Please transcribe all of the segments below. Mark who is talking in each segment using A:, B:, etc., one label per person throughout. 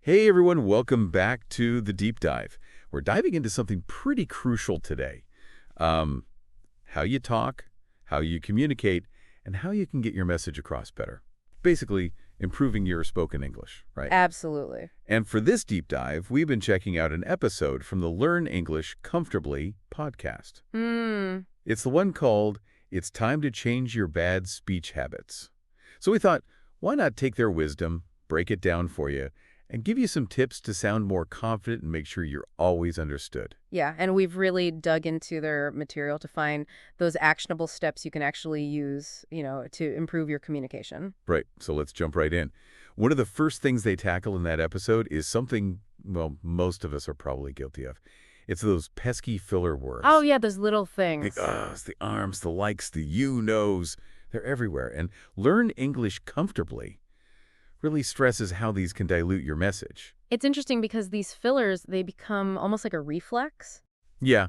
A: Hey everyone, welcome back to the deep dive. We're diving into something pretty crucial today. Um, how you talk, how you communicate, and how you can get your message across better. Basically, improving your spoken English, right?
B: Absolutely.
A: And for this deep dive, we've been checking out an episode from the Learn English Comfortably podcast. It's the one called It's Time to Change Your Bad Speech Habits. So we thought, why not take their wisdom, break it down for you, and give you some tips to sound more confident and make sure you're always understood.
B: Yeah, and we've really dug into their material to find those actionable steps you can actually use, to improve your communication.
A: Right, so let's jump right in. One of the first things they tackle in that episode is something, well, most of us are probably guilty of. It's those pesky filler words.
B: Oh, yeah, those little
A: The
B: things.
A: uhs, the arms, the likes, the you knows. They're everywhere. And Learn English Comfortably really stresses how these can dilute your message.
B: It's interesting because these fillers, they become almost like a reflex.
A: Yeah.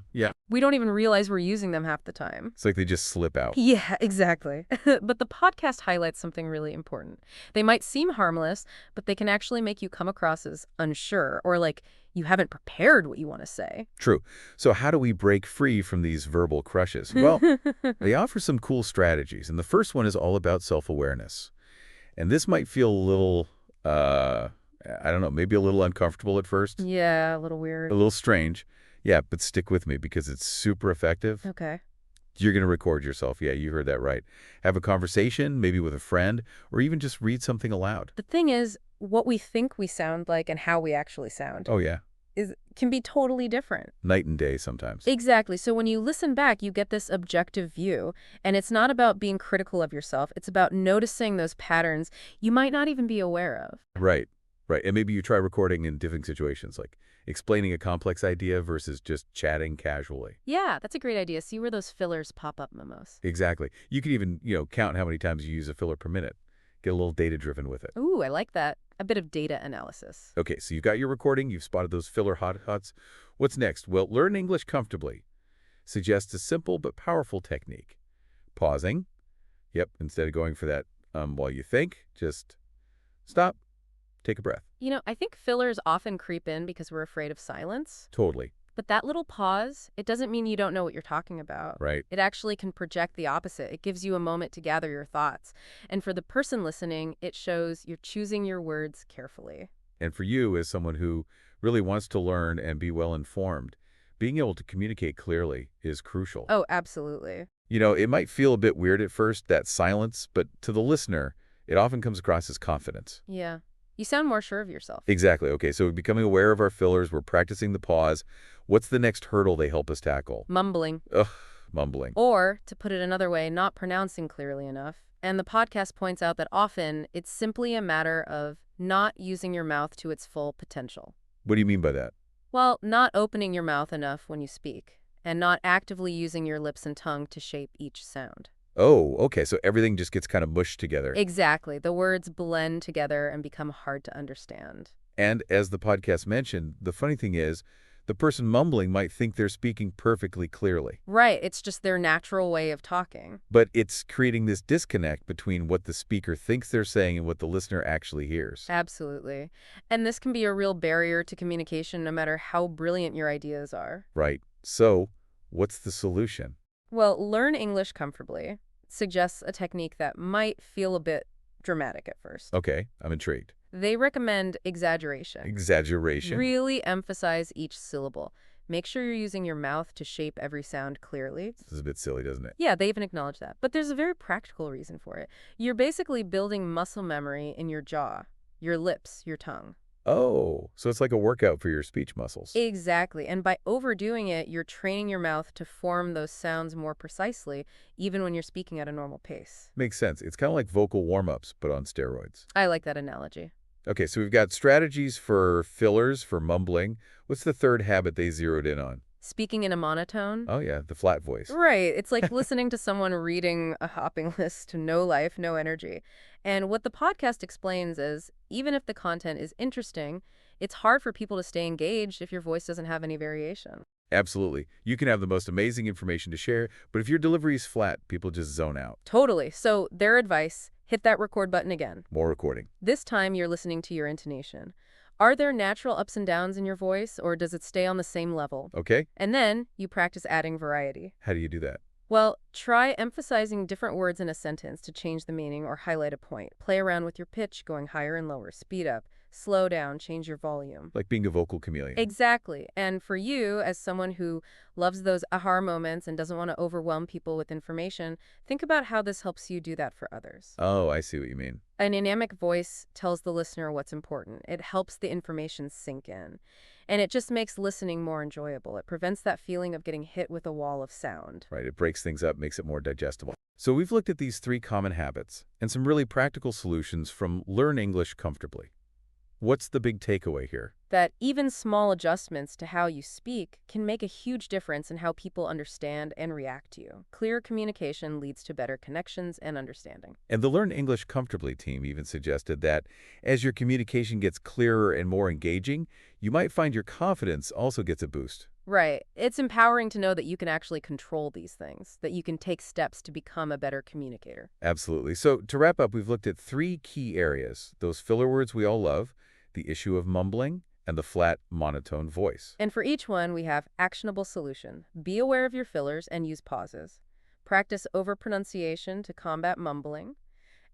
B: We don't even realize we're using them half the time.
A: It's like they just slip out.
B: Yeah, exactly. But the podcast highlights something really important. They might seem harmless, but they can actually make you come across as unsure or like you haven't prepared what you want to say.
A: True. So how do we break free from these verbal crushes? Well, they offer some cool strategies, and the first one is all about self-awareness. And this might feel a little, I don't know, maybe a little uncomfortable at first,
B: Yeah, a little
A: a
B: weird.
A: little strange. Yeah, but stick with me because it's super effective.
B: Okay.
A: You're going to record yourself. Yeah, you heard that right. Have a conversation, maybe with a friend, or even just read something aloud.
B: The thing is, what we think we sound like and how we actually sound
A: Oh, yeah.
B: can be totally different.
A: Night and day sometimes.
B: Exactly. So when you listen back, you get this objective view, and it's not about being critical of yourself. It's about noticing those patterns you might not even be aware of.
A: Right. And maybe you try recording in different situations, like explaining a complex idea versus just chatting casually.
B: Yeah, that's a great idea. See where those fillers pop up, Memos.
A: Exactly. You could even, count how many times you use a filler per minute. Get a little data-driven with it.
B: Ooh, I like that. A bit of data analysis.
A: Okay, so you've got your recording. You've spotted those filler hots. What's next? Well, Learn English Comfortably suggests a simple but powerful technique. Pausing. Yep, instead of going for that while you think, just stop, take a breath.
B: I think fillers often creep in because we're afraid of silence.
A: Totally.
B: But that little pause, it doesn't mean you don't know what you're talking about.
A: Right.
B: It actually can project the opposite. It gives you a moment to gather your thoughts. And for the person listening, it shows you're choosing your words carefully.
A: And for you, as someone who really wants to learn and be well-informed, being able to communicate clearly is crucial.
B: Oh, absolutely.
A: It might feel a bit weird at first, that silence, but to the listener, it often comes across as confidence.
B: Yeah. You sound more sure of yourself.
A: Exactly. Okay, so we're becoming aware of our fillers. We're practicing the pause. What's the next hurdle they help us tackle?
B: Mumbling.
A: Ugh, mumbling.
B: Or, to put it another way, not pronouncing clearly enough. And the podcast points out that often it's simply a matter of not using your mouth to its full potential.
A: What do you mean by that?
B: Well, not opening your mouth enough when you speak, and not actively using your lips and tongue to shape each sound.
A: Oh, okay, so everything just gets kind of mushed together.
B: Exactly. The words blend together and become hard to understand.
A: And as the podcast mentioned, the funny thing is, the person mumbling might think they're speaking perfectly clearly.
B: Right. It's just their natural way of talking.
A: But it's creating this disconnect between what the speaker thinks they're saying and what the listener actually hears.
B: Absolutely. And this can be a real barrier to communication no matter how brilliant your ideas are.
A: Right. So, what's the solution?
B: Well, Learn English Comfortably suggests a technique that might feel a bit dramatic at first.
A: Okay, I'm intrigued.
B: They recommend exaggeration.
A: Exaggeration?
B: Really emphasize each syllable. Make sure you're using your mouth to shape every sound clearly.
A: This is a bit silly, doesn't it?
B: Yeah, they even acknowledge that. But there's a very practical reason for it. You're basically building muscle memory in your jaw, your lips, your tongue.
A: Oh, so it's like a workout for your speech muscles.
B: Exactly. And by overdoing it, you're training your mouth to form those sounds more precisely, even when you're speaking at a normal pace.
A: Makes sense. It's kind of like vocal warm-ups, but on steroids.
B: I like that analogy.
A: Okay, so we've got strategies for fillers, for mumbling. What's the third habit they zeroed in on?
B: Speaking in a monotone?
A: Oh, yeah, the flat voice.
B: Right. It's like listening to someone reading a hopping list, no life, no energy. And what the podcast explains is, even if the content is interesting, it's hard for people to stay engaged if your voice doesn't have any variation.
A: Absolutely. You can have the most amazing information to share, but if your delivery is flat, people just zone out.
B: Totally. So their advice, hit that record button again.
A: More recording.
B: This time you're listening to your intonation. Are there natural ups and downs in your voice, or does it stay on the same level?
A: Okay,
B: And then you practice adding variety.
A: how do you do that?
B: Well, try emphasizing different words in a sentence to change the meaning or highlight a point. Play around with your pitch, going higher and lower, speed up, slow down, change your volume.
A: Like being a vocal chameleon.
B: Exactly. And for you, as someone who loves those aha moments and doesn't want to overwhelm people with information, think about how this helps you do that for others.
A: Oh, I see what you mean.
B: A dynamic voice tells the listener what's important. It helps the information sink in. And it just makes listening more enjoyable. It prevents that feeling of getting hit with a wall of sound.
A: Right, it breaks things up, makes it more digestible. So we've looked at these 3 common habits and some really practical solutions from Learn English Comfortably. What's the big takeaway here?
B: That even small adjustments to how you speak can make a huge difference in how people understand and react to you. Clear communication leads to better connections and understanding.
A: And the Learn English Comfortably team even suggested that as your communication gets clearer and more engaging, you might find your confidence also gets a boost.
B: Right. It's empowering to know that you can actually control these things, that you can take steps to become a better communicator.
A: Absolutely. So to wrap up, we've looked at 3 key areas, those filler words we all love, the issue of mumbling, and the flat, monotone voice.
B: And for each one, we have actionable solution. Be aware of your fillers and use pauses. Practice overpronunciation to combat mumbling.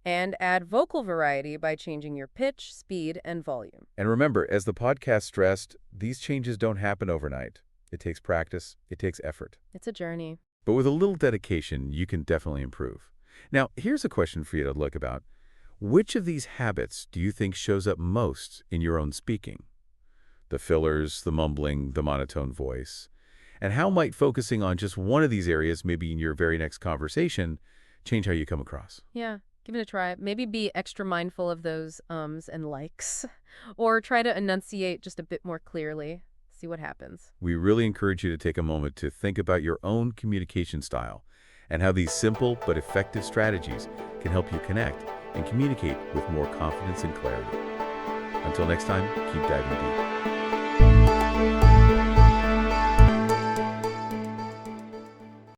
B: And add vocal variety by changing your pitch, speed, and volume.
A: And remember, as the podcast stressed, these changes don't happen overnight. It takes practice, it takes effort.
B: It's a journey.
A: But with a little dedication, you can definitely improve. Now, here's a question for you to look about. Which of these habits do you think shows up most in your own speaking? The fillers, the mumbling, the monotone voice. And how might focusing on just one of these areas, maybe in your very next conversation, change how you come across?
B: Yeah, give it a try. Maybe be extra mindful of those ums and likes. Or try to enunciate just a bit more clearly. See what happens.
A: We really encourage you to take a moment to think about your own communication style and how these simple but effective strategies can help you connect and communicate with more confidence and clarity. Until next time, keep diving deep.